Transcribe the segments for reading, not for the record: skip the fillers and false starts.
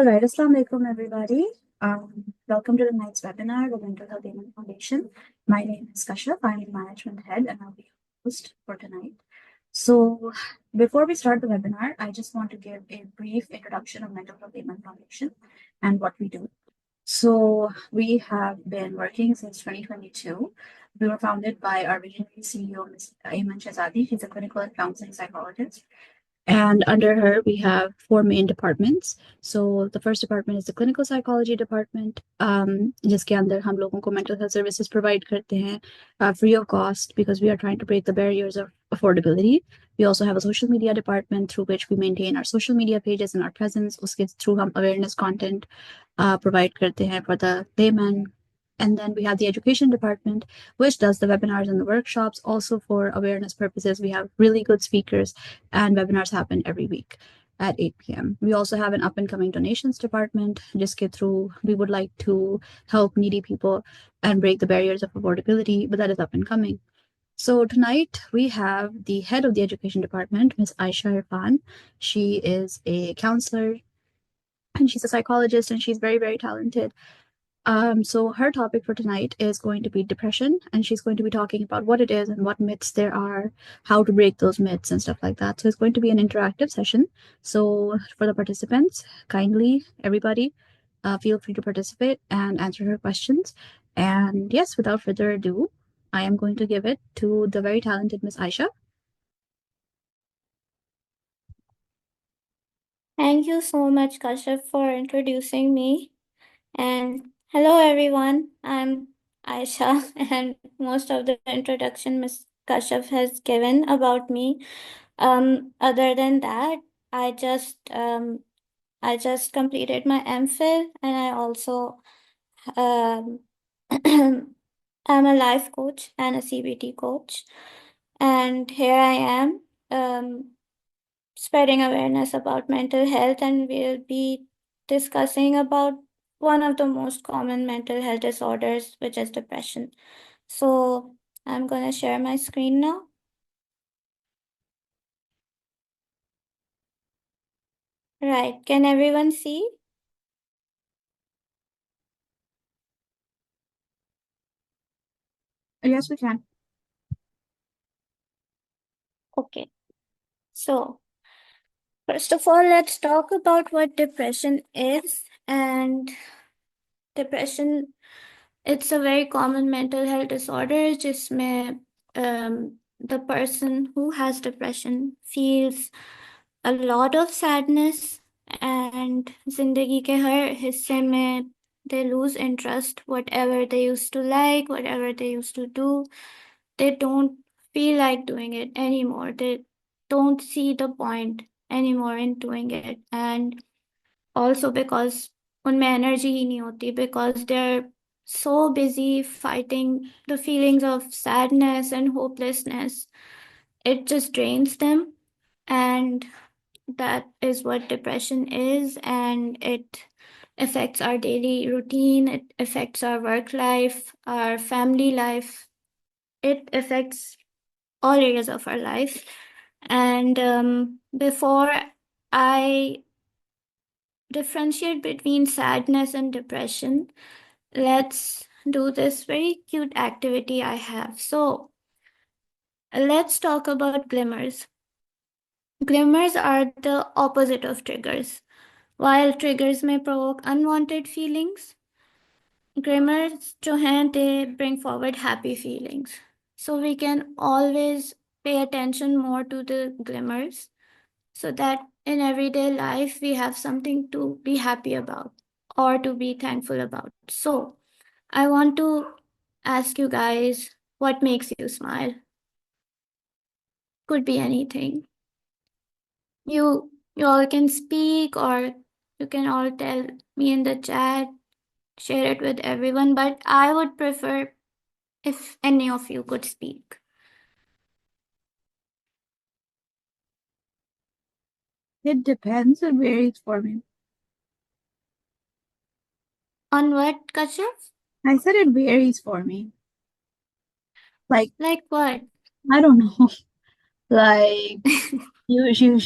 All right, Assalamu alaikum, everybody. Welcome to tonight's webinar, the Mental Health Aymen Foundation. My name is Kashaf. I'm the management head, and I'll be your host for tonight. So, before we start the webinar, I just want to give a brief introduction of Mental Health Aymen Foundation and what we do. So, we have been working since 2022. We were founded by our visionary CEO, Ms. Aymen Shahzadi. She's a clinical and counseling psychologist. And under her, we have four main departments. So the first department is the clinical psychology department, जिसके अंदर हम लोगों को mental health services provide करते हैं free of cost because we are trying to break the barriers of affordability. We also have a social media department through which we maintain our social media pages and our presence. उसके through हम awareness content provide करते हैं for the layman. And then we have the education department, which does the webinars and the workshops. Also for awareness purposes, we have really good speakers and webinars happen every week at 8 p.m. We also have an up and coming donations department, just get through. We would like to help needy people and break the barriers of affordability, but that is up and coming. So tonight we have the head of the education department, Ms. Aisha Irfan. She is a counselor and she's a psychologist and she's very, very talented. So her topic for tonight is going to be depression, and she's going to be talking about what it is and what myths there are, how to break those myths and stuff like that. So it's going to be an interactive session. So for the participants, kindly, everybody, feel free to participate and answer her questions. And yes, without further ado, I am going to give it to the very talented Miss Aisha. Thank you so much, Kashif, for introducing me. And hello, everyone. I'm Aisha, and most of the introduction Ms. Kashif has given about me. Other than that, I just um, I just completed my MPhil, and I also um, I'm a life coach and a CBT coach. And here I am. Spreading awareness about mental health, and we'll be discussing about one of the most common mental health disorders, which is depression. So I'm going to share my screen now. Right. Can everyone see? Yes, we can. Okay. So first of all, let's talk about what depression is. And depression, it's a very common mental health disorder जिसमें the person who has depression feels a lot of sadness, and जिंदगी के हर हिस्से में they lose interest, whatever they used to like, whatever they used to do, they don't feel like doing it anymore. They don't see the point anymore in doing it. And also because उनमें energy ही नहीं होती, because they're so busy fighting the feelings of sadness and hopelessness. It just drains them. And that is what depression is, and it affects our daily routine, it affects our work life, our family life, it affects all areas of our life. And before I differentiate between sadness and depression, let's do this very cute activity I have. So let's talk about glimmers. Glimmers are the opposite of triggers. While triggers may provoke unwanted feelings, glimmers जो हैं, they bring forward happy feelings. So we can always pay attention more to the glimmers so that in everyday life we have something to be happy about or to be thankful about. So I want to ask you guys, what makes you smile? Could be anything. You all can speak, or you can all tell me in the chat, share it with everyone, but I would prefer if any of you could speak. It depends. It varies for me. On what, Kashaf? I said it varies for me. Like what? I don't know. Like you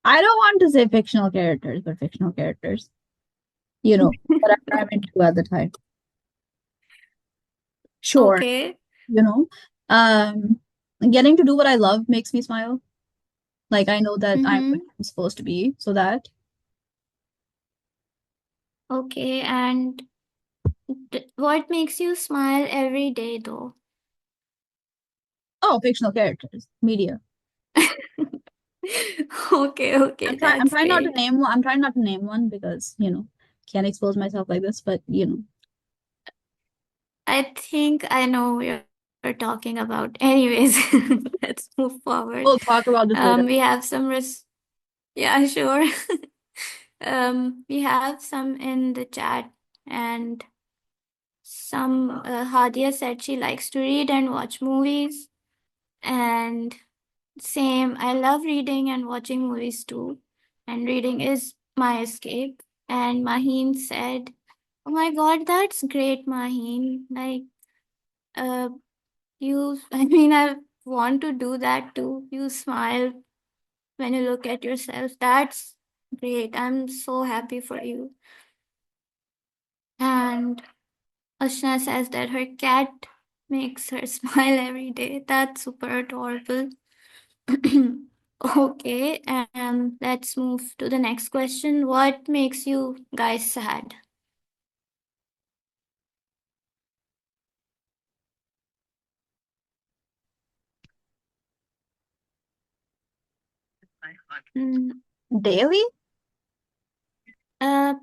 I don't want to say fictional characters, but fictional characters. whatever I'm into at the time. Sure, Okay. you know, um, getting to do what I love makes me smile. Like I know that I'm where Mm-hmm. I'm supposed to be, so that. Okay. And what makes you smile every day, though? Oh, fictional characters, media. Okay, okay, I'm that's trying not to great. name one. I'm trying not to name one because, can't expose myself like this, but I think I know what you're talking about. Anyways, let's move forward. we'll talk about this later. We have some yeah, sure. We have some in the chat, and some Hadia said she likes to read and watch movies, and same, I love reading and watching movies too, and reading is my escape. And Maheen said, "Oh my God, that's great, Maheen. Like, uh, I mean, I want to do that too. You smile when you look at yourself. That's great. I'm so happy for you." And Ashna says that her cat makes her smile every day. That's super adorable. Okay, and let's move to the next question. What makes you guys sad? Mm, Daily? uh,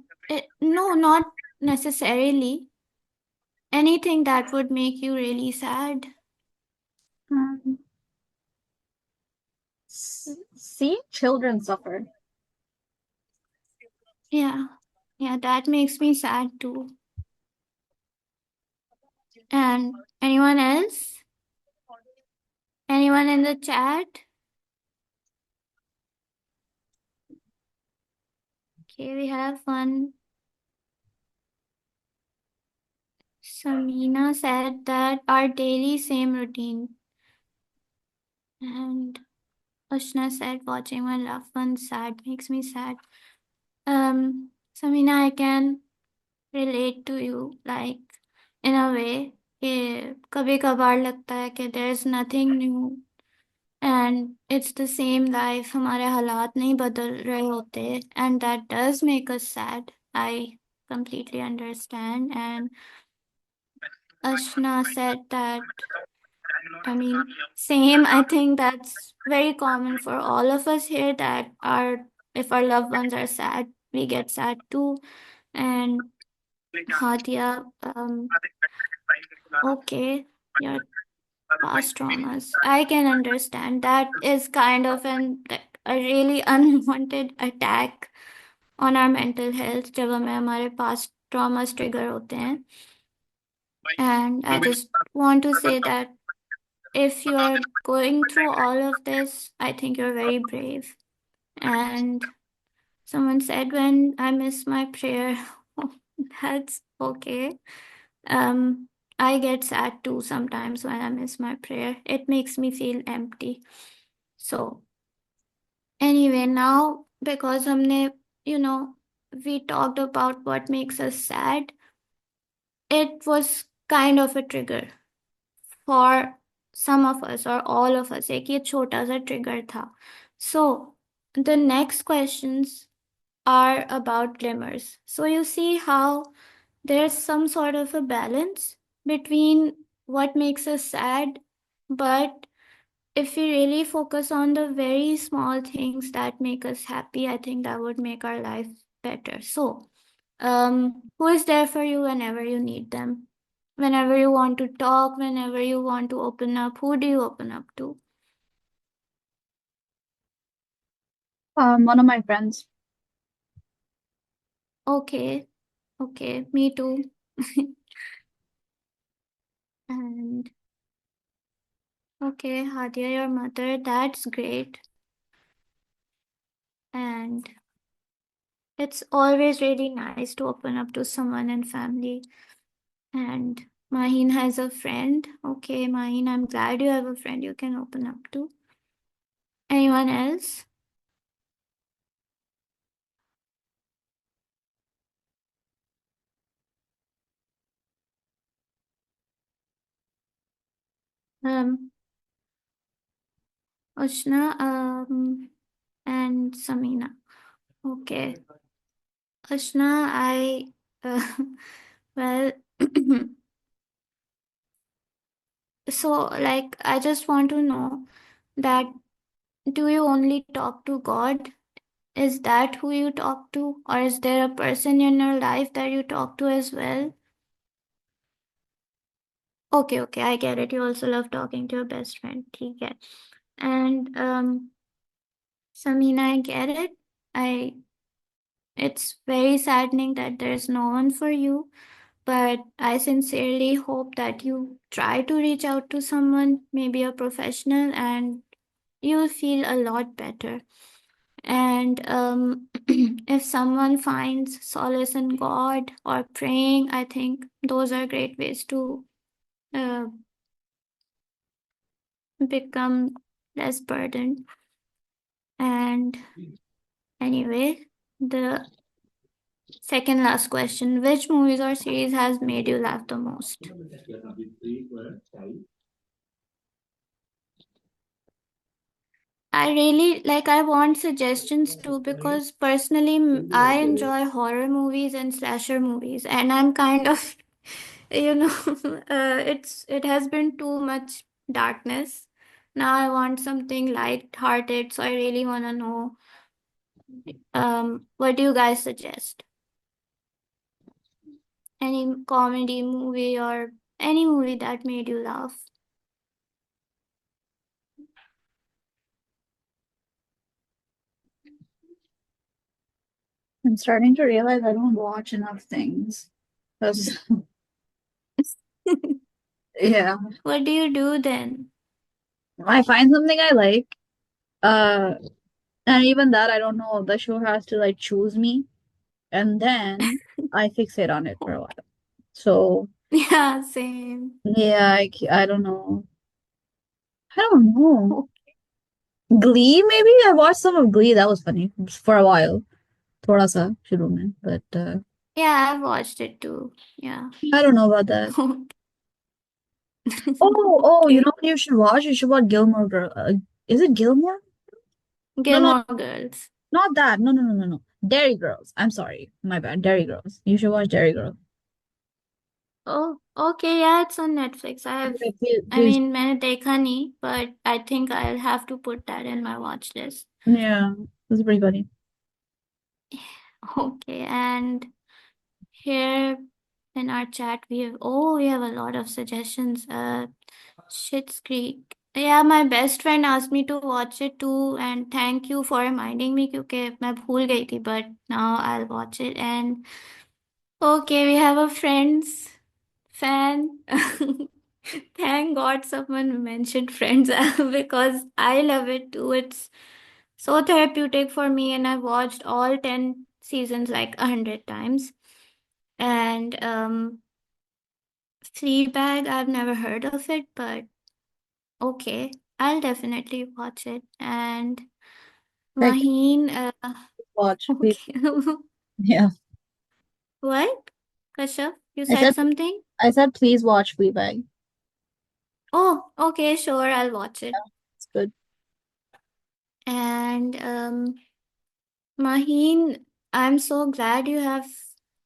no, not necessarily. Anything that would make you really sad. Um, Seeing children suffer. Yeah, yeah, that makes me sad too. And anyone else? Anyone in the chat? Okay, we have one. Samina said that our daily same routine. And Ashna said watching my loved ones sad makes me sad. Samina, I can relate to you, like in a way कि कभी कभार लगता है कि there is nothing new and it's the same life, हमारे हालात नहीं बदल रहे होते, and that does make us sad. I completely understand. And Ashna said that, I mean, same. I think that's very common for all of us here, that if our loved ones are sad, we get sad too. And Hadia, okay, your past traumas. I can understand. That is kind of like a really unwanted attack on our mental health जब हमें हमारे past traumas trigger होते हैं. And I just want to say that if you're going through all of this, I think you're very brave. And someone said, when I miss my prayer, that's okay. Um, I get sad too sometimes when I miss my prayer. It makes me feel empty. So, anyway, now because you know, we talked about what makes us sad, it was kind of a trigger for some of us or all of us. एक ये छोटा सा trigger था. So, the next questions are about glimmers. So you see how there's some sort of a balance between what makes us sad, but if we really focus on the very small things that make us happy, I think that would make our life better. So, who is there for you whenever you need them? Whenever you want to talk, whenever you want to open up, who do you open up to? One of my friends. Okay, okay, me too. And okay, Hadia, your mother, that's great. And it's always really nice to open up to someone in family. And Maheen has a friend. Okay, Maheen, I'm glad you have a friend you can open up to. Anyone else? Ushna, and Samina. Okay. Ushna, uh, well, so like, I just want to know that do you only talk to God? Is that who you talk to? Or is there a person in your life that you talk to as well? Okay, okay, I get it. You also love talking to your best friend. Okay. And Samina, I get it. I It's very saddening that there's no one for you, but I sincerely hope that you try to reach out to someone, maybe a professional, and you'll feel a lot better. And if someone finds solace in God or praying, I think those are great ways to uh, become less burdened. And anyway, the second last question: which movies or series has made you laugh the most? I really like, I want suggestions too, because personally I enjoy horror movies and slasher movies, and I'm kind of, you know, it has been too much darkness. Now I want something light-hearted, so I really want to know what do you guys suggest? Any comedy movie or any movie that made you laugh? I'm starting to realize I don't watch enough things. 'Cause, yeah, What do you do then? I find something I like, uh, and even that I don't know. The show has to like choose me, and then I fixate on it for a while. So Yeah, same. yeah, I don't know. I don't know. Glee, maybe I watched some of Glee. That was funny for a while. थोड़ा सा शुरू में, but Yeah, I've watched it too. Yeah. I don't know about that. Oh, you know Okay. what you should watch? You should watch Gilmore Girl. Is it Gilmore? No, no, Gilmore Girls. not that. No, no, no, no, no. Dairy Girls. I'm sorry, my bad. Dairy Girls. You should watch Dairy Girls. Oh, okay. Yeah, it's on Netflix. Okay, please, I please. mean, मैंने देखा नहीं, but I think I'll have to put that in my watch list. Yeah, that's pretty funny. Okay, and here in our chat we have a lot of suggestions. Schitt's Creek. Yeah, my best friend asked me to watch it too, and thank you for reminding me क्योंकि मैं भूल गई थी, but now I'll watch it. And okay, we have a friends fan. Thank God someone mentioned Friends because I love it too. It's so therapeutic for me, and I've watched all 10 seasons like 100 times. And Fleabag, I've never heard of it, but okay, I'll definitely watch it. And Like, Maheen, watch, please. okay. Yeah, What? Kashyap, you I said said, something? I said, please watch Fleabag. Oh, okay, sure, I'll watch it. It's good. And Maheen, I'm so glad you have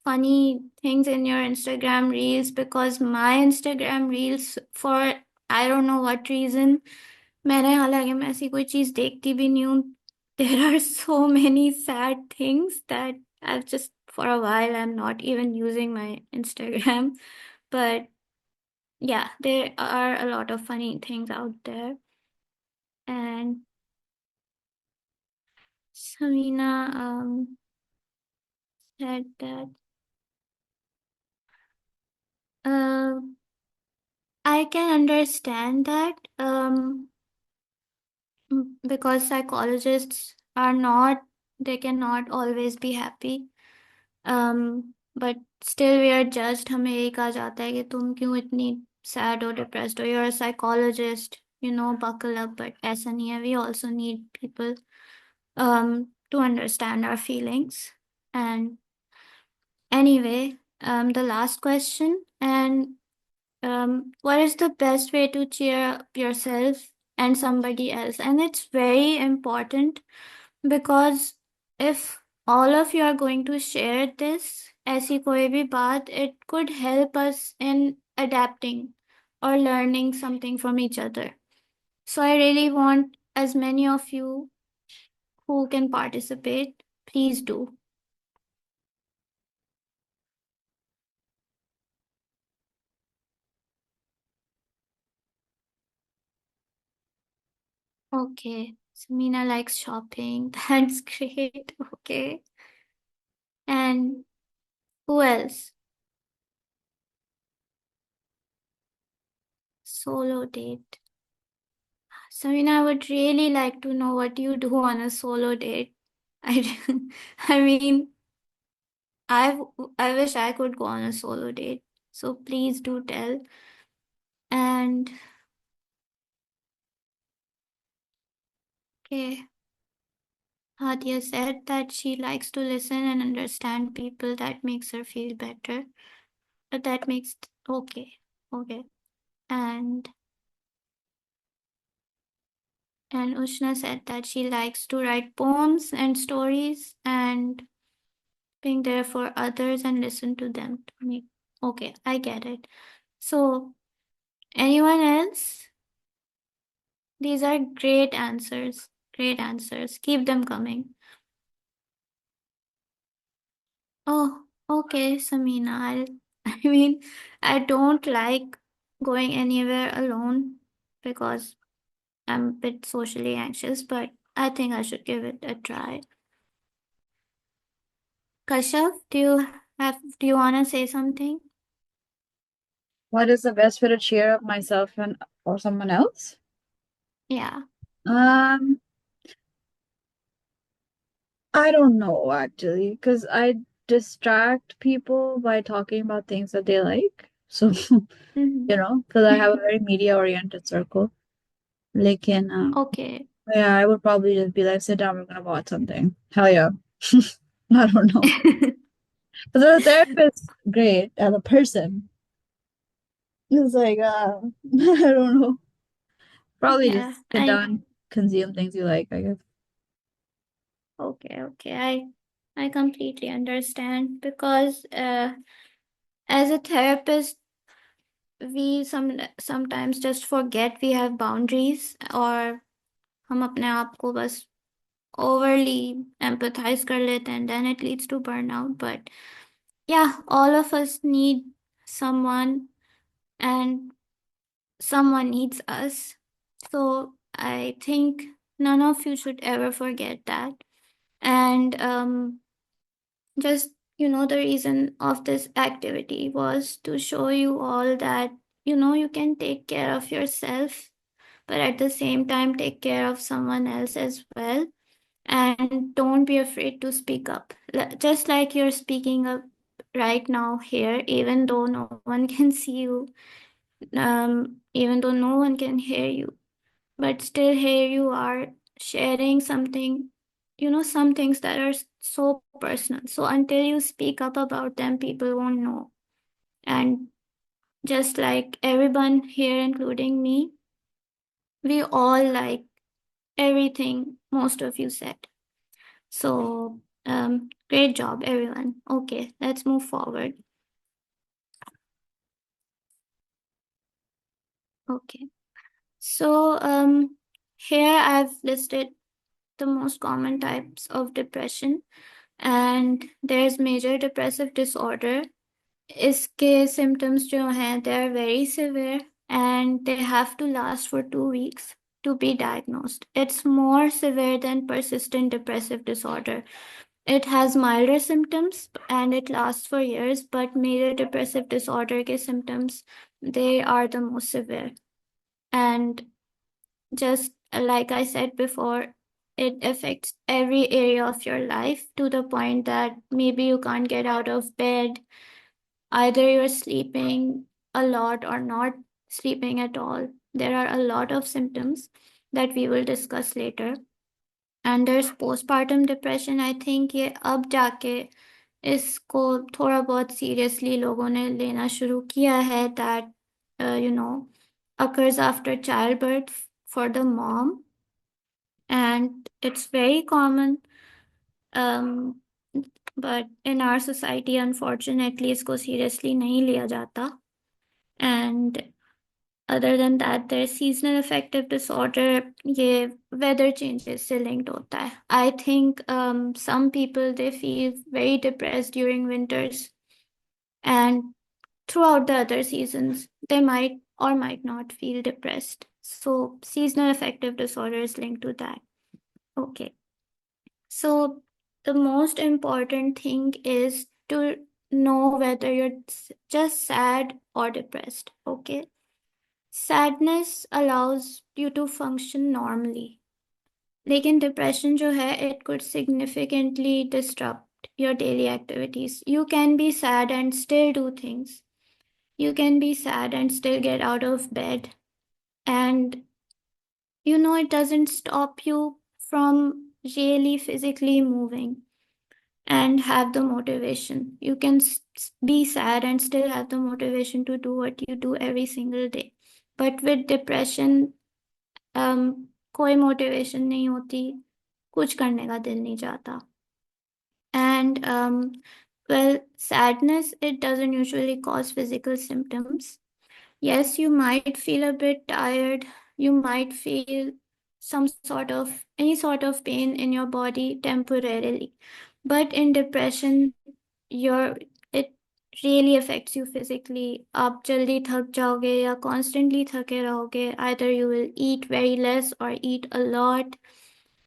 funny things in your Instagram reels, because my Instagram reels, for I don't know what reason, मैंने हालांकि मैं ऐसी कोई चीज देखती भी नहीं हूँ. There are so many sad things that I've just, for a while, I'm not even using my Instagram. But yeah, there are a lot of funny things out there. And Samina said that uh, I can understand that because psychologists are not, they cannot always be happy. But still we are judged. हमें यही कहा जाता है कि तुम क्यों इतनी sad or depressed हो, you're a psychologist, buckle up. But ऐसा नहीं है. We also need people to understand our feelings. And anyway, the last question, and what is the best way to cheer up yourself and somebody else? And it's very important because if all of you are going to share this, ऐसी कोई भी बात, it could help us in adapting or learning something from each other. So I really want as many of you who can participate, please do. Okay, Samina likes shopping. That's great. Okay. And who else? Solo date. Samina, I would really like to know what you do on a solo date. I, I mean, I I wish I could go on a solo date. So please do tell. And okay, Hadia said that she likes to listen and understand people. That makes her feel better. But that makes okay, okay. And Ushna said that she likes to write poems and stories and being there for others and listen to them to me. Okay, I get it. So, anyone else? These are great answers. Great answers. Keep them coming. Oh, okay, Samina. I mean, I don't like going anywhere alone because I'm a bit socially anxious, but I think I should give it a try. Kashav, do you want to say something? What is the best way to cheer up myself and or someone else? Yeah. Um, I don't know actually, because I distract people by talking about things that they like. So, Mhm. because I have a very media-oriented circle. Like Okay. yeah, I would probably just be like, sit down, we're gonna watch something. Hell yeah. I don't know. But the therapist, great as a person. It's like, I don't know. Probably Yeah, just sit down, consume things you like, I guess. okay. I completely understand because as a therapist, we sometimes just forget we have boundaries और हम अपने आप को बस overly empathize कर लेते हैं and then it leads to burnout. But yeah, all of us need someone and someone needs us. So I think none of you should ever forget that. And just, the reason of this activity was to show you all that, you can take care of yourself, but at the same time, take care of someone else as well. And don't be afraid to speak up. Just like you're speaking up right now here, even though no one can see you, even though no one can hear you, but still here you are sharing something, some things that are so personal. So until you speak up about them, people won't know. And just like everyone here, including me, we all like everything most of you said. So, great job, everyone. Okay, let's move forward. Okay. So, here I've listed the most common types of depression, and there's major depressive disorder. इसके symptoms जो हैं, they are very severe and they have to last for 2 weeks to be diagnosed. It's more severe than persistent depressive disorder. It has milder symptoms and it lasts for years, but major depressive disorder के symptoms, they are the most severe. And just like I said before, it affects every area of your life to the point that maybe you can't get out of bed. Either you're sleeping a lot or not sleeping at all. There are a lot of symptoms that we will discuss later. And there's postpartum depression. I think ये अब जाके इसको थोड़ा बहुत seriously लोगों ने लेना शुरू किया है that occurs after childbirth for the mom, and it's very common. um, but in our society, unfortunately, इसको seriously नहीं लिया जाता. And other than that, there's seasonal affective disorder. ये weather changes से linked होता है. I think some people, they feel very depressed during winters, and throughout the other seasons, they might or might not feel depressed. So seasonal affective disorder is linked to that. Okay. So the most important thing is to know whether you're just sad or depressed. Okay. Sadness allows you to function normally. लेकिन depression जो है, it could significantly disrupt your daily activities. You can be sad and still do things. You can be sad and still get out of bed. And it doesn't stop you from really physically moving and have the motivation. You can be sad and still have the motivation to do what you do every single day. But with depression, कोई motivation नहीं होती, कुछ करने का दिल नहीं चाहता. And well, sadness, it doesn't usually cause physical symptoms. Yes, you might feel a bit tired. You might feel any sort of pain in your body temporarily. But in depression, it really affects you physically. आप जल्दी थक जाओगे या constantly थके रहोगे. Either you will eat very less or eat a lot,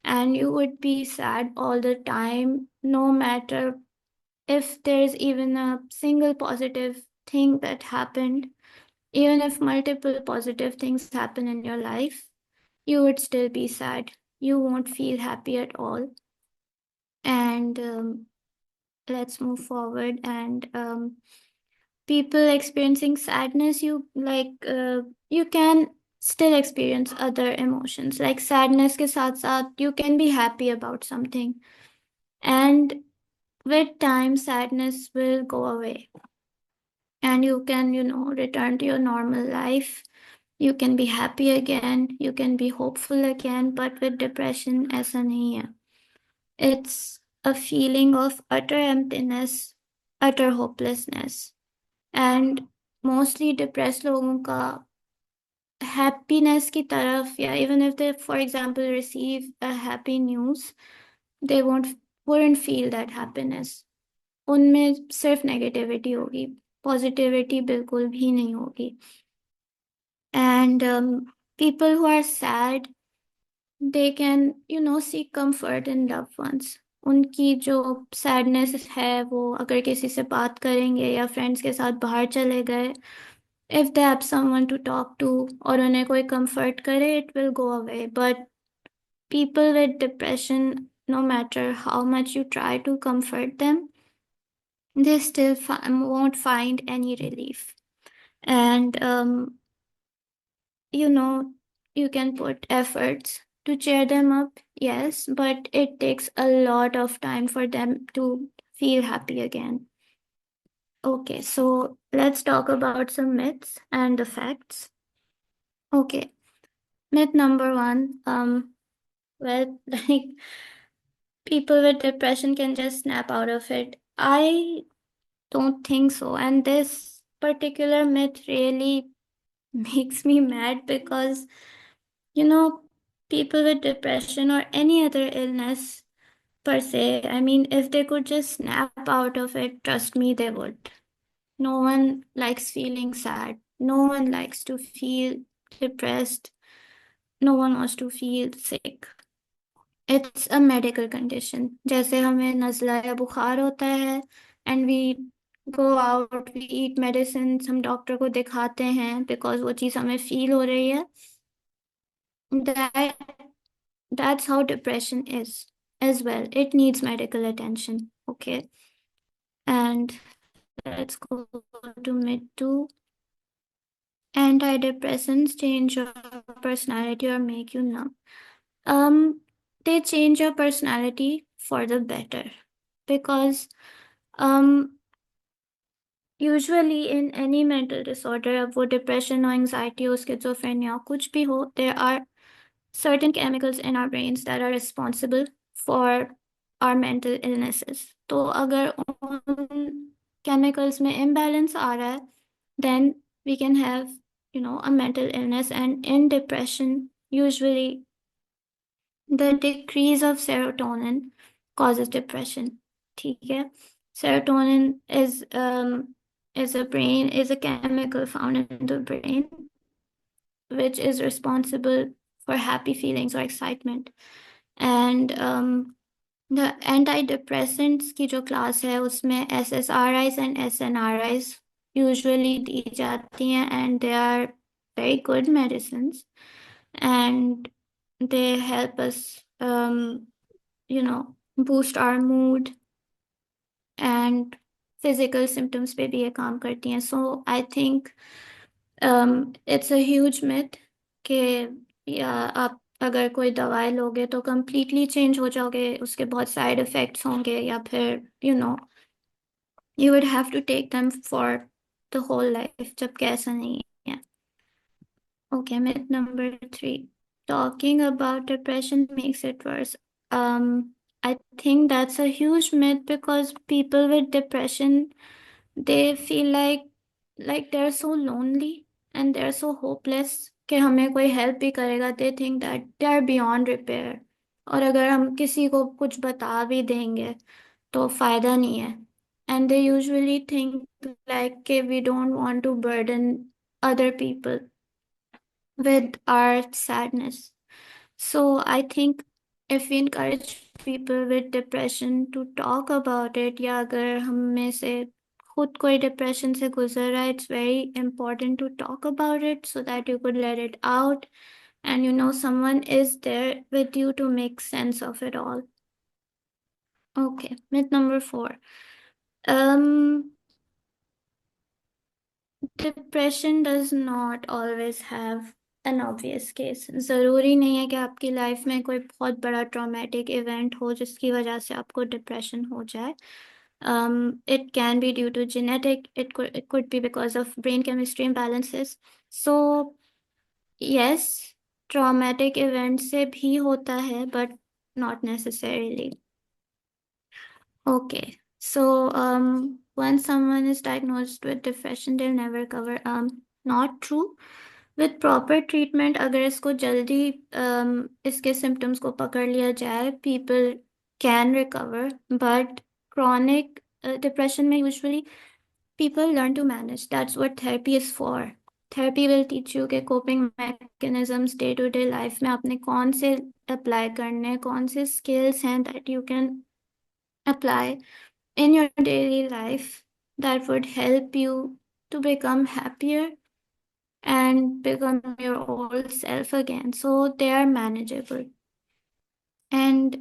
and you would be sad all the time, no matter if there's even a single positive thing that happened. Even if multiple positive things happen in your life, you would still be sad. You won't feel happy at all. And let's move forward. And people experiencing sadness, you can still experience other emotions. Like sadness ke saath saath, you can be happy about something. And with time, sadness will go away. And you can, return to your normal life. You can be happy again, you can be hopeful again, but with depression, ऐसा नहीं है. It's a feeling of utter emptiness, utter hopelessness. And mostly depressed लोगों का happiness की तरफ, या even if they, for example, receive a happy news, they wouldn't feel that happiness. उनमें सिर्फ नेगेटिविटी होगी, पॉजिटिविटी बिल्कुल भी नहीं होगी. And people who are sad, they can, seek comfort in loved ones. उनकी जो sadness है, वो अगर किसी से बात करेंगे या friends के साथ बाहर चले गए, if they have someone to talk to और उन्हें कोई comfort करे, it will go away. But people with depression, no matter how much you try to comfort them, they still won't find any relief. And you can put efforts to cheer them up, yes, but it takes a lot of time for them to feel happy again. Okay, so let's talk about some myths and the facts. Okay, myth number one, well, like, people with depression can just snap out of it. I don't think so, and this particular myth really makes me mad because people with depression or any other illness per se, I mean, if they could just snap out of it, trust me, they would. No one likes feeling sad. No one likes to feel depressed. No one wants to feel sick. It's a medical condition. जैसे हमें नज़ला या बुखार होता है and we go out, we eat medicines, हम doctor को दिखाते हैं because वो चीज़ हमें फील हो रही है. That's how depression is as well. It needs medical attention. Okay. And let's go to myth two. Antidepressants change your personality or make you numb. They change your personality for the better because usually in any mental disorder, अब वो depression or anxiety or schizophrenia कुछ भी हो, there are certain chemicals in our brains that are responsible for our mental illnesses. तो अगर उन chemicals में imbalance आ रहा है, then we can have, a mental illness. And in depression, usually the decrease of serotonin causes depression. ठीक है? Serotonin is a chemical found in the brain which is responsible for happy feelings or excitement. And the antidepressants की जो class है उसमें SSRIs and SNRIs usually दी जाती हैं, and they are very good medicines, and they help us boost our mood, and physical symptoms पे भी ये काम करती हैं. So I think it's a huge myth कि या आप अगर कोई दवाई लोगे तो completely change हो जाओगे, उसके बहुत side effects होंगे, या फिर you would have to take them for the whole life, जबकि ऐसा नहीं है. Okay, myth number 3. Talking about depression makes it worse. I think that's a huge myth because people with depression, they feel like they're so lonely and they're so hopeless कि हमें कोई help भी करेगा. They think that they are beyond repair. और अगर हम किसी को कुछ बता भी देंगे तो फायदा नहीं है. And they usually think like कि we don't want to burden other people with our sadness. So I think if we encourage people with depression to talk about it, या अगर हम में से खुद कोई depression से गुजर रहा है, it's very important to talk about it so that you could let it out, and someone is there with you to make sense of it all. Okay, myth number 4. Depression does not always have an obvious case. ज़रूरी नहीं है कि आपकी life में कोई बहुत बड़ा traumatic event हो जिसकी वजह से आपको डिप्रेशन हो जाए. It can be due to genetic, it could be because of brain chemistry imbalances. So yes, traumatic event से भी होता है, but not necessarily. Okay, so when someone is diagnosed with depression, they'll never recover. Not true. With proper treatment, अगर इसको जल्दी इसके symptoms को पकड़ लिया जाए, people can recover. But chronic depression में usually people learn to manage. That's what therapy is for. Therapy will teach you कि coping mechanisms day to day life में आपने कौन से apply करने, कौन से skills हैं that you can apply in your daily life that would help you to become happier and become your old self again. So they are manageable. And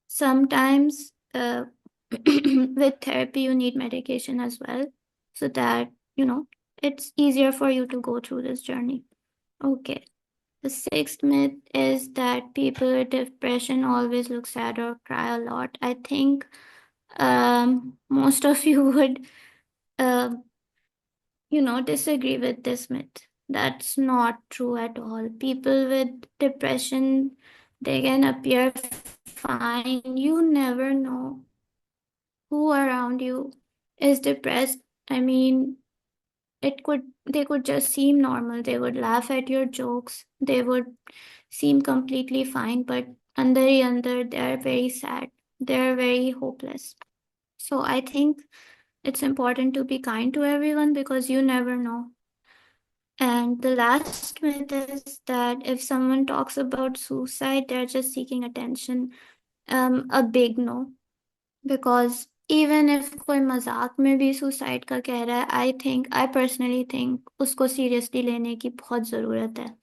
sometimes with therapy, you need medication as well, so that, it's easier for you to go through this journey. Okay. The 6th myth is that people with depression always look sad or cry a lot. I think most of you would, uh, disagree with this myth. That's not true at all. People with depression, they can appear fine. You never know who around you is depressed. I mean, they could just seem normal. They would laugh at your jokes. They would seem completely fine, but under, they're very sad. They're very hopeless. So I think it's important to be kind to everyone because you never know. And the last myth is that if someone talks about suicide, they're just seeking attention. A big no. Because even if कोई मजाक में भी suicide का कह रहा है, I personally think उसको seriously लेने की बहुत ज़रूरत है.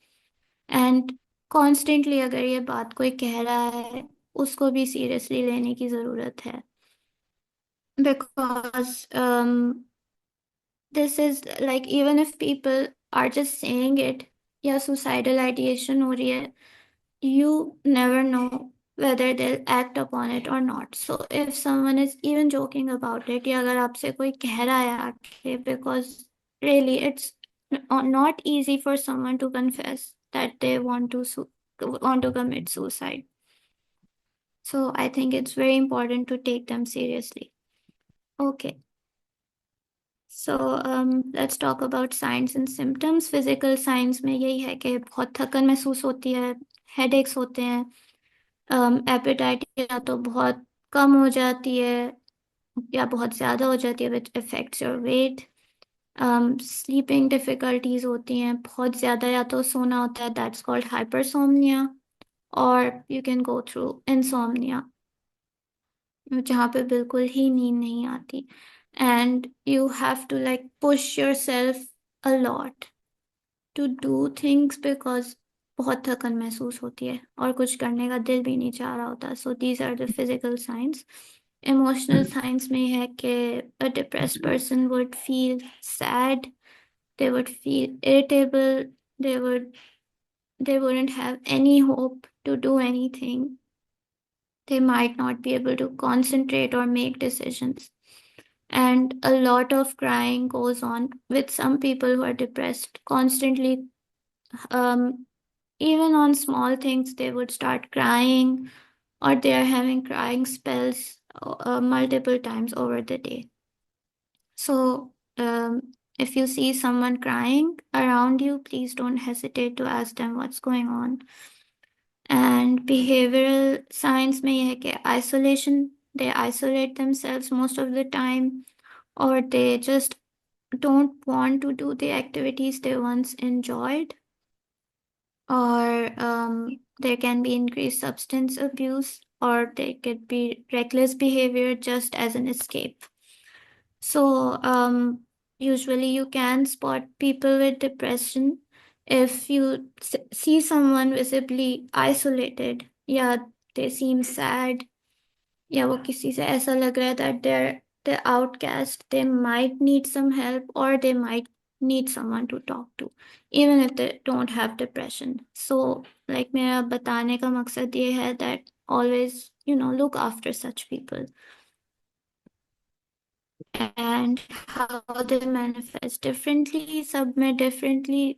And constantly अगर ये बात कोई कह रहा है, उसको भी seriously लेने की ज़रूरत है. Because this is like, even if people are just saying it या suicidal ideation हो रही है, you never know whether they'll act upon it or not. So if someone is even joking about it, या अगर आपसे कोई कह रहा है आके, because really it's not easy for someone to confess that they want to commit suicide. So I think it's very important to take them seriously. Okay. So let's talk about signs and symptoms. Physical signs में यही है कि बहुत थकन महसूस होती है, headaches होते हैं, एपेटाइट या तो बहुत कम हो जाती है या बहुत ज़्यादा हो जाती है, which affects your weight. Sleeping difficulties होती हैं, बहुत ज़्यादा या तो सोना होता है, दैट्स कॉल्ड हाइपरसोमनिया, और you can go through insomnia, जहाँ पे बिल्कुल ही नींद नहीं आती, and you have to like push yourself a lot to do things because बहुत थकन महसूस होती है और कुछ करने का दिल भी नहीं चाह रहा होता. So these are the physical science. Emotional science में है कि a depressed person would feel sad, they would feel irritable, they would they wouldn't have any hope to do anything, they might not be able to concentrate or make decisions, and a lot of crying goes on with some people who are depressed constantly. um, Even on small things they would start crying, or they are having crying spells multiple times over the day. So, if you see someone crying around you, please don't hesitate to ask them what's going on. And behavioral science में ये है कि isolation, they isolate themselves most of the time, or they just don't want to do the activities they once enjoyed, or there can be increased substance abuse, or there could be reckless behavior just as an escape. So, usually you can spot people with depression if you see someone visibly isolated, या they seem sad, या वो किसी से ऐसा लग रहा है that they're outcast, they might need some help, or they might need someone to talk to, even if they don't have depression. So, like मेरा बताने का मकसद ये है that always, look after such people. And how they manifest differently, सब में differently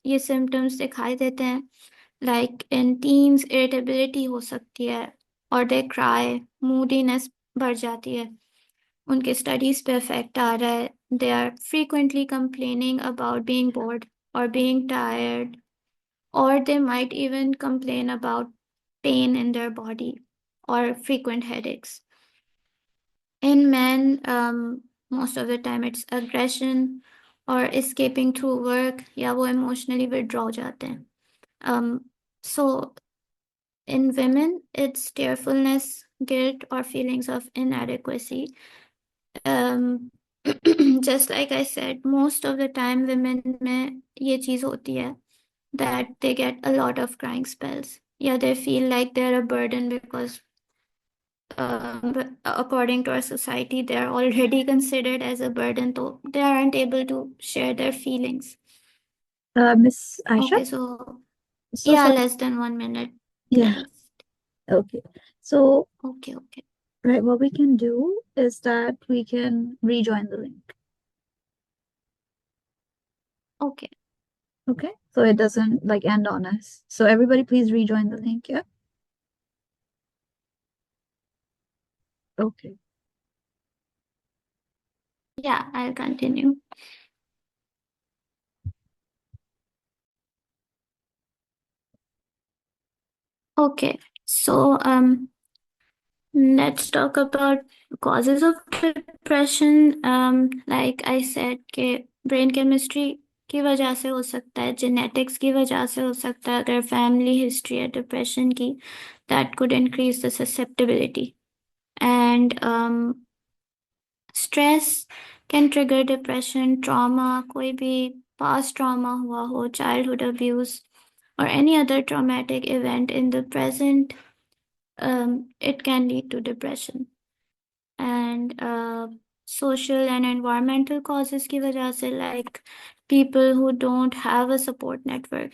ये symptoms दिखाई देते हैं. Like in teens, irritability हो सकती है, or they cry, moodiness बढ़ जाती है, उनके studies पे effect आ रहा है, they are frequently complaining about being bored or being tired, or they might even complain about pain in their body or frequent headaches. In men, most of the time it's aggression or escaping through work, या वो emotionally withdraw हो जाते हैं. So in women, it's tearfulness, guilt, or feelings of inadequacy. Just like I said, most of the time women में ये चीज़ होती है that they get a lot of crying spells. Yeah, they feel like they're a burden because according to our society, they are already considered as a burden, so they aren't able to share their feelings. Miss Aisha? Okay, so So yeah, sorry. less than 1 minute. Yeah. Left. Okay. So, Okay. right, what we can do is that we can rejoin the link. Okay. Okay. So it doesn't like end on us. So everybody please rejoin the link. Yeah. Okay. Yeah, I'll continue. Okay, so let's talk about causes of depression. Like I said, कि brain chemistry की वजह से हो सकता है, genetics की वजह से हो सकता है, अगर family history है depression की, that could increase the susceptibility. And stress can trigger depression, trauma, कोई भी past trauma हुआ हो, childhood abuse, or any other traumatic event in the present, it can lead to depression. And social and environmental causes की वजह से, like people who don't have a support network,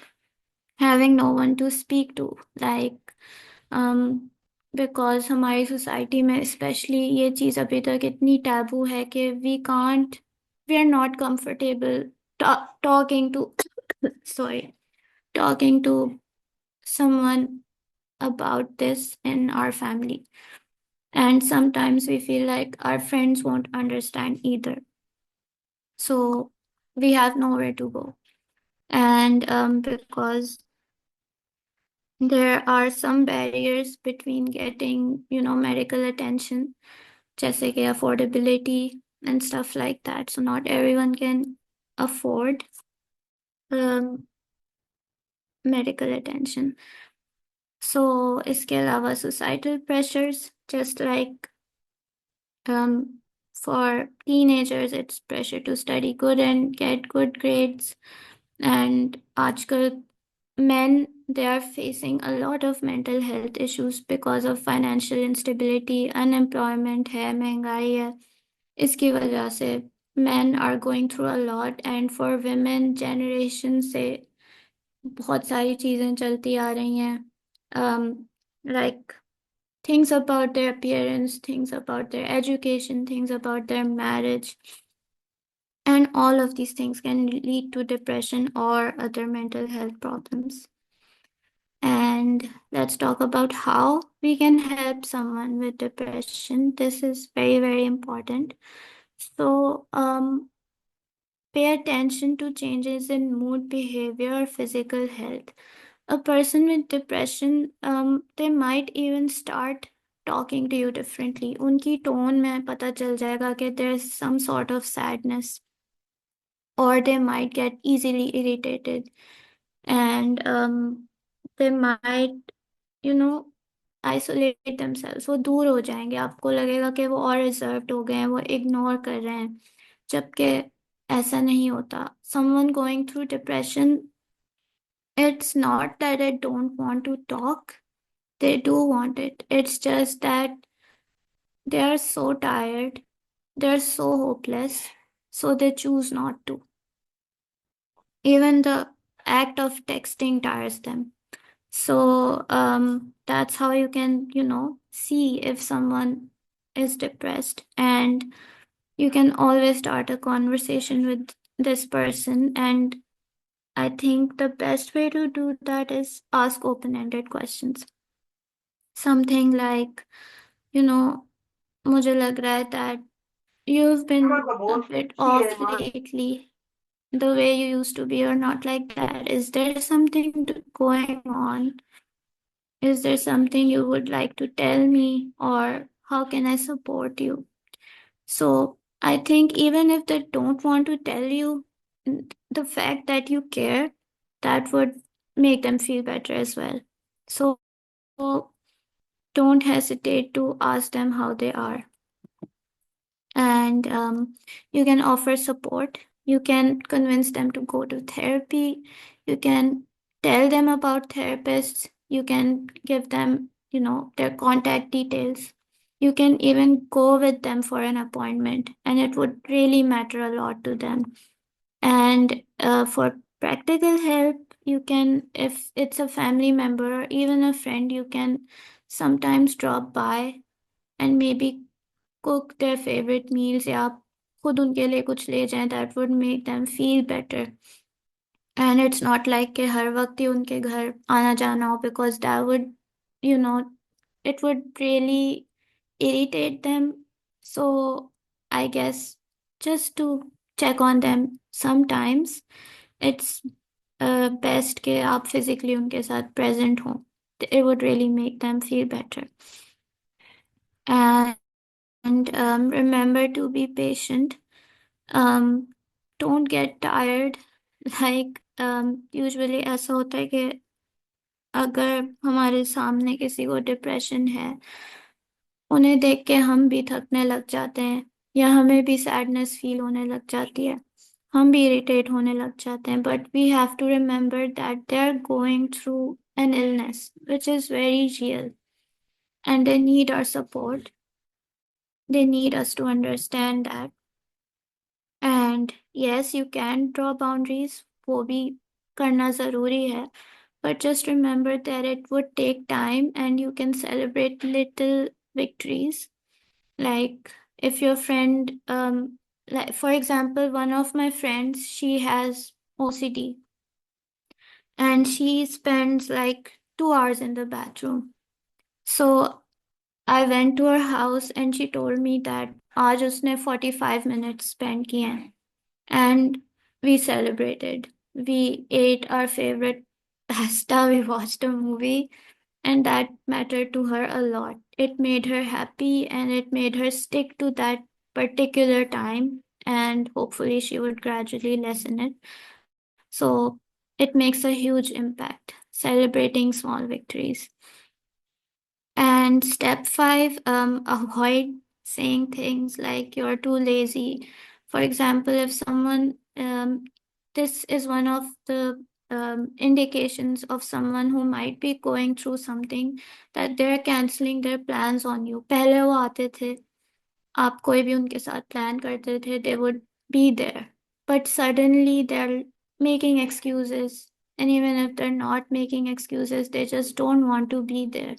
having no one to speak to, like because हमारी society में specially ये चीज़ अभी तक इतनी टैबू है कि we are not comfortable talking to sorry talking to someone about this in our family. And sometimes we feel like our friends won't understand either. So we have nowhere to go. And because there are some barriers between getting, medical attention, जैसे कि affordability and stuff like that. So not everyone can afford um, medical attention. So इसके अलावा societal pressures, just like um, for teenagers, it's pressure to study good and get good grades. And आजकल men, they are facing a lot of mental health issues because of financial instability, unemployment है, महंगाई है. इसकी वजह से men are going through a lot, and for women generation से बहुत सारी चीजें चलती आ रही हैं, like things about their appearance, things about their education, things about their marriage. And all of these things can lead to depression or other mental health problems. And let's talk about how we can help someone with depression. This is very, very important. So, pay attention to changes in mood, behavior, or physical health. A person with depression, they might even start talking to you differently. उनकी tone में पता चल जाएगा कि there's some sort of sadness, or they might get easily irritated, and they might, you know, isolate themselves. वो दूर हो जाएंगे, आपको लगेगा कि वो और रिजर्व्ड हो गए हैं, वो इग्नोर कर रहे हैं, जबकि ऐसा नहीं होता. Someone going through depression, it's not that they don't want to talk. They do want it. It's just that they are so tired, they're so hopeless, so they choose not to. Even the act of texting tires them. So that's how you can, see if someone is depressed. And you can always start a conversation with this person. And I think the best way to do that is ask open-ended questions. Something like, मुझे लग रहा है that you've been a bit off lately. The way you used to be, or not like that. Is there something going on? Is there something you would like to tell me, or how can I support you? So I think even if they don't want to tell you, the fact that you care, that would make them feel better as well. So don't hesitate to ask them how they are. And you can offer support. You can convince them to go to therapy. You can tell them about therapists. You can give them, their contact details. You can even go with them for an appointment, and it would really matter a lot to them. And for practical help, you can, if it's a family member or even a friend, you can sometimes drop by and maybe cook their favorite meals, या आप खुद उनके लिए कुछ ले जाएं. That would make them feel better. And it's not like कि हर वक्त ही उनके घर आना जाना हो, because that would, it would really irritate them. So I guess just to check on them sometimes, it's best कि आप physically उनके साथ present हो. It would really make them feel better. And remember to be patient. Don't get tired. Like usually ऐसा होता है कि अगर हमारे सामने किसी को डिप्रेशन है, उन्हें देख के हम भी थकने लग जाते हैं, या हमें भी सैडनेस फील होने लग जाती है, हम भी इरिटेट होने लग जाते हैं. But we have to remember that they are going through an illness which is very real, and they need our support. They need us to understand that. And yes, you can draw boundaries. वो भी करना ज़रूरी है. but just remember that it would take time and you can celebrate little victories. Like if your friend, like for example, one of my friends, she has OCD and she spends like 2 hours in the bathroom. So I went to her house and she told me that आज उसने 45 minutes spent किए हैं. And we celebrated. We ate our favorite pasta, we watched a movie, and that mattered to her a lot. It made her happy and it made her stick to that particular time, and hopefully, she would gradually lessen it. So, it makes a huge impact celebrating small victories. And step five, avoid saying things like you're too lazy. For example, if someone, this is one of the indications of someone who might be going through something, that they're canceling their plans on you. पहले वो आते थे, आप कोई भी उनके साथ plan करते थे, they would be there. But suddenly they're making excuses. And even if they're not making excuses, they just don't want to be there.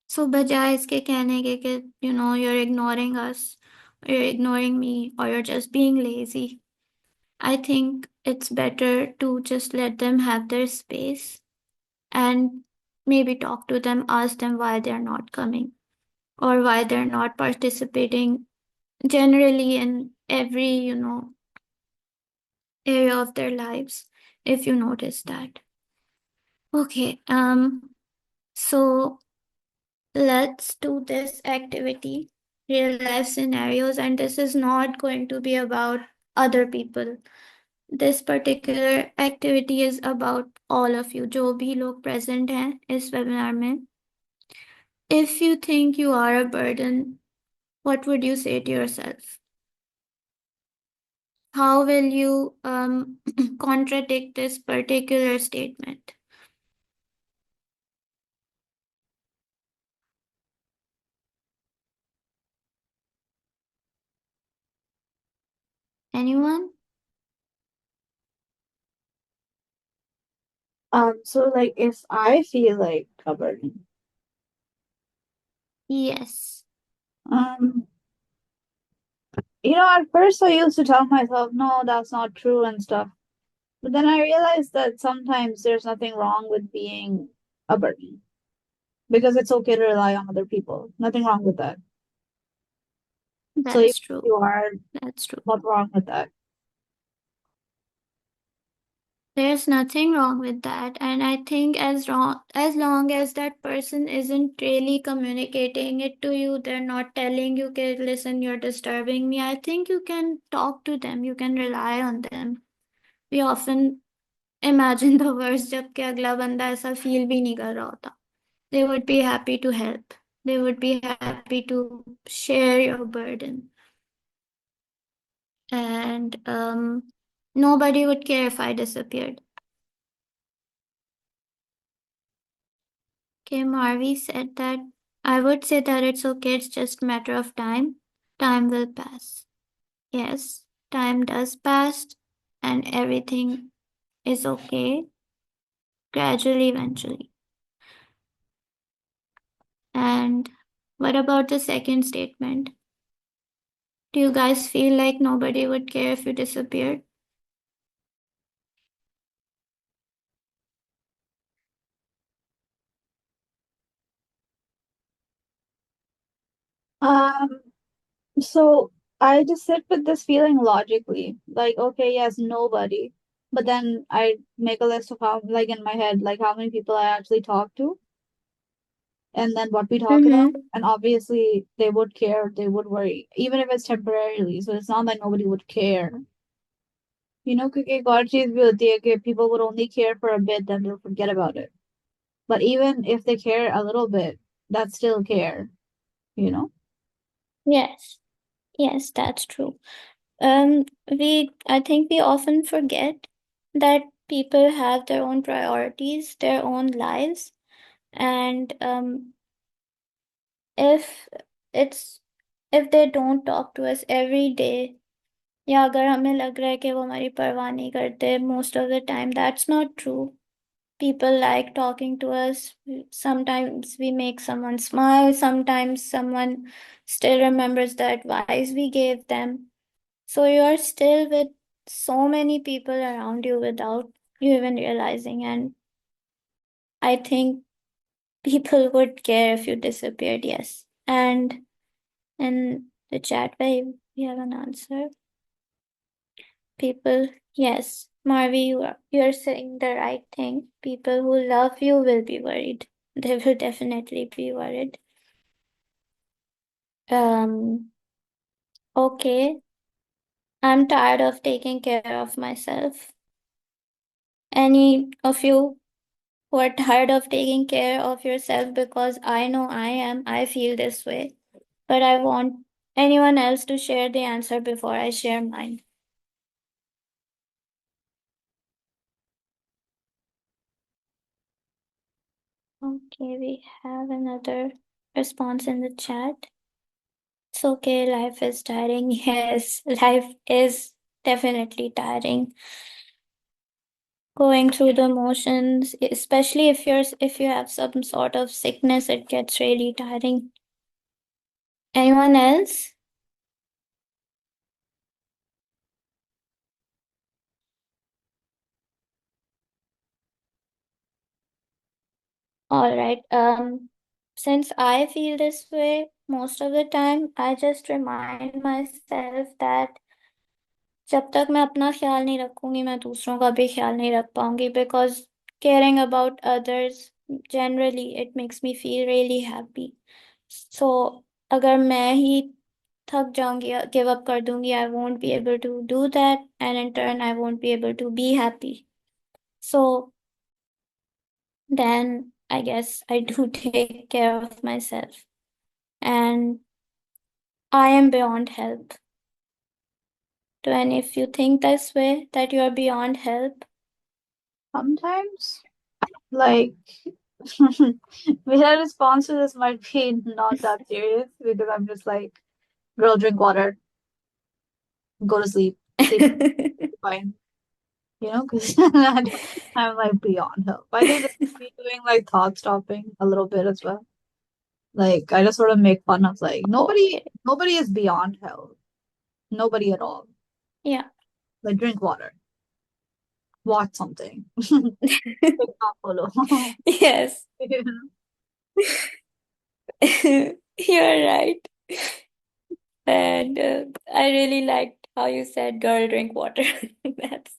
So बजाय इसके कहने के कि you're ignoring us, or you're ignoring me, or you're just being lazy, I think it's better to just let them have their space and maybe talk to them, ask them why they're not coming or why they're not participating generally in every, area of their lives, if you notice that. Okay, so let's do this activity, real life scenarios, and this is not going to be about other people. This particular activity is about all of you, जो भी लोग present हैं इस webinar में. If you think you are a burden, what would you say to yourself? How will you contradict this particular statement? Anyone? So like if I feel like a burden, Yes. At first I used to tell myself, no, that's not true and stuff. But then I realized that sometimes there's nothing wrong with being a burden because it's okay to rely on other people. Nothing wrong with that. So if That's true. you are, That's true. what's wrong with that? There's nothing wrong with that. And I think as long as that person isn't really communicating it to you, they're not telling you, okay, listen, you're disturbing me, I think you can talk to them, you can rely on them. We often imagine the worst जबकि अगला बंदा ऐसा feel भी नहीं कर रहा होता. They would be happy to help. They would be happy to share your burden. And nobody would care if I disappeared. Okay, Marvi said that I would say that it's okay, it's just a matter of time. Time will pass. Yes, time does pass and everything is okay gradually, eventually. And what about the second statement? Do you guys feel like nobody would care if you disappeared? Um, so I just sit with this feeling logically, like, okay, yes, nobody. But then I make a list of how, like in my head, like how many people I actually talk to, and then what we talk about. Mm-hmm. And obviously, they would care, they would worry, even if it's temporarily. So it's not like nobody would care. क्योंकि एक और चीज भी होती है कि people would only care for a bit, then they'll forget about it. But even if they care a little bit, that's still care, you know? Yes, yes, that's true. I think we often forget that people have their own priorities, their own lives, and if it's if they don't talk to us every day, या अगर हमें लग रहा है कि वो हमारी परवाह नहीं करते most of the time, that's not true. People like talking to us. Sometimes we make someone smile. Sometimes someone still remembers the advice we gave them. So you're still with so many people around you without you even realizing. And I think people would care if you disappeared, yes. And in the chat, we have an answer. People, yes. Marvi, you're saying the right thing. People who love you will be worried. They will definitely be worried. Okay. I'm tired of taking care of myself. Any of you who are tired of taking care of yourself, because I know I feel this way. But I want anyone else to share the answer before I share mine. Okay, we have another response in the chat. It's okay, life is tiring. Yes, life is definitely tiring. Going through the motions, especially if you have some sort of sickness, it gets really tiring. Anyone else? All right. Since I feel this way most of the time, I just remind myself that जब तक मैं अपना ख्याल नहीं रखूंगी मैं दूसरों का भी ख्याल नहीं रख पाऊंगी, because caring about others generally it makes me feel really happy. So अगर मैं ही थक जाऊंगी, give up कर दूंगी, I won't be able to do that, and in turn I won't be able to be happy. So then I guess I do take care of myself, and I am beyond help. And if you think this way, that you are beyond help, Sometimes, like, my response to this might be not that serious because I'm just like, girl, drink water, go to sleep, sleep fine, you know, because I'm like beyond help. I think this is me doing like thought stopping a little bit as well. Like, I just sort of make fun of like okay, nobody is beyond help, nobody at all. yeah. Like, drink water, watch something, TikTok follow. Yes, you're right. And I really liked how you said, girl, drink water. That's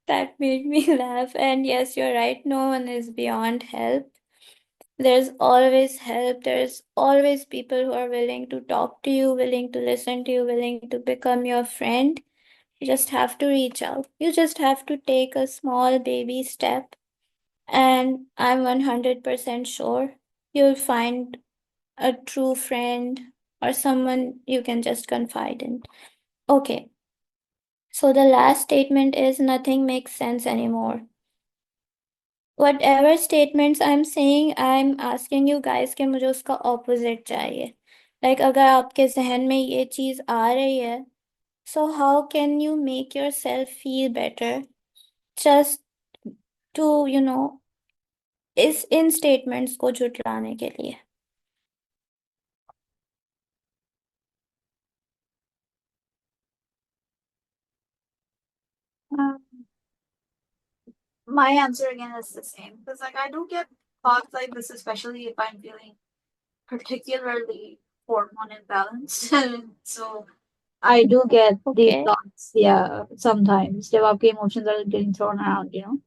that made me laugh. And yes, you're right. No one is beyond help. There's always help. There's always people who are willing to talk to you, willing to listen to you, willing to become your friend. You just have to reach out. You just have to take a small baby step. And I'm 100% sure you'll find a true friend or someone you can just confide in. Okay, so the last statement is nothing makes sense anymore. Whatever statements I'm saying, I'm asking you guys कि मुझे उसका opposite चाहिए. Like अगर आपके जहन में ये चीज़ आ रही है, so how can you make yourself feel better just to, इस इन statements को झुठलाने के लिए? Um, my answer again is the same because like I do get thoughts like this, especially if I'm feeling particularly hormone imbalance. So I do get these Okay. thoughts, yeah, sometimes. जब आपके emotions are getting thrown around, you know,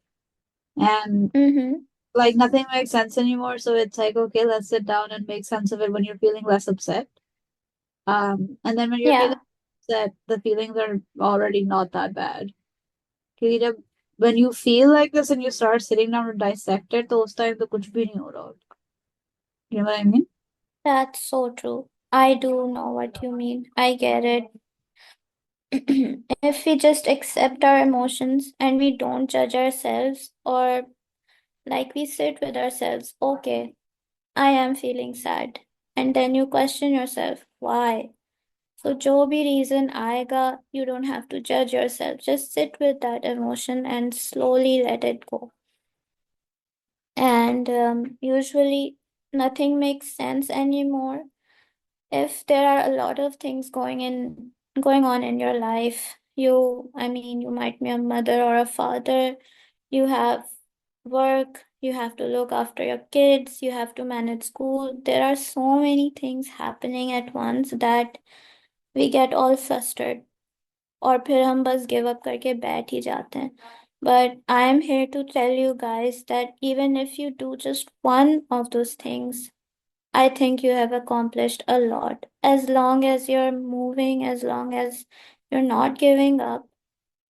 and Mm-hmm. like nothing makes sense anymore. So it's like, okay, let's sit down and make sense of it when you're feeling less upset. And then when you're feeling Yeah, upset, the feelings are already not that bad. क्योंकि जब when you feel like this and you start sitting down to dissect it, तो उस time तो कुछ भी नहीं हो रहा होता. You know what I mean? that's so true. I do know what you mean. I get it. If we just accept our emotions and we don't judge ourselves, or like we sit with ourselves, okay, I am feeling sad. And then you question yourself, why? So, जो भी reason आएगा, you don't have to judge yourself. Just sit with that emotion and slowly let it go. And usually nothing makes sense anymore. If there are a lot of things going on in your life, you might be a mother or a father, you have work, you have to look after your kids, you have to manage school. There are so many things happening at once that we get all flustered, और फिर हम बस give up करके बैठ ही जाते हैं. But I am here to tell you guys that even if you do just one of those things, I think you have accomplished a lot. As long as you're moving, as long as you're not giving up,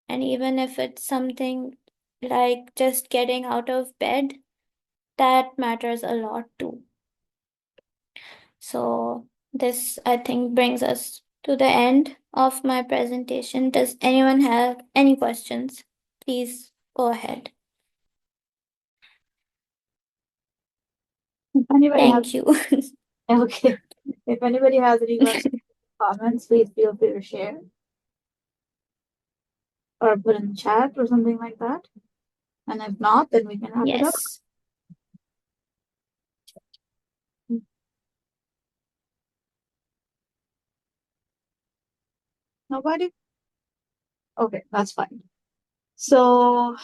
and even if it's something like just getting out of bed, that matters a lot too. So, this I think brings us to the end of my presentation. Does anyone have any questions? Please go ahead. If anybody has, Thank you. okay. If anybody has any questions, comments, please feel free to share or put in the chat or something like that. And if not, then we can wrap it up. Yes. Nobody? Okay, that's fine. So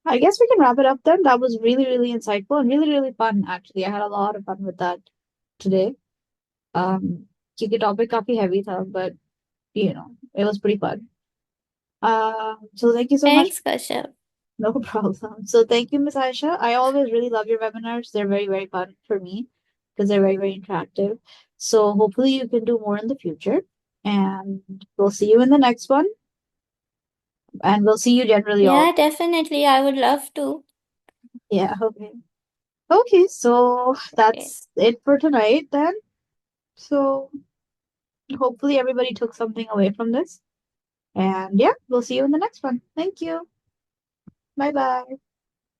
I guess we can wrap it up then. That was really, really insightful and really, really fun, actually. I had a lot of fun with that today. क्योंकि topic काफी heavy था, but it was pretty fun. So thank you so much. Thanks, Kashyap. No problem. So thank you, Miss Aisha. I always really love your webinars. They're very, very fun for me because they're very, very interactive. So hopefully you can do more in the future. And we'll see you in the next one. And we'll see you generally all. Yeah, definitely. I would love to. Yeah, okay. Okay, so Okay. that's it for tonight then. So hopefully everybody took something away from this. And yeah, we'll see you in the next one. Thank you. Bye bye.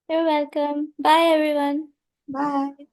You're welcome. Bye, everyone. Bye.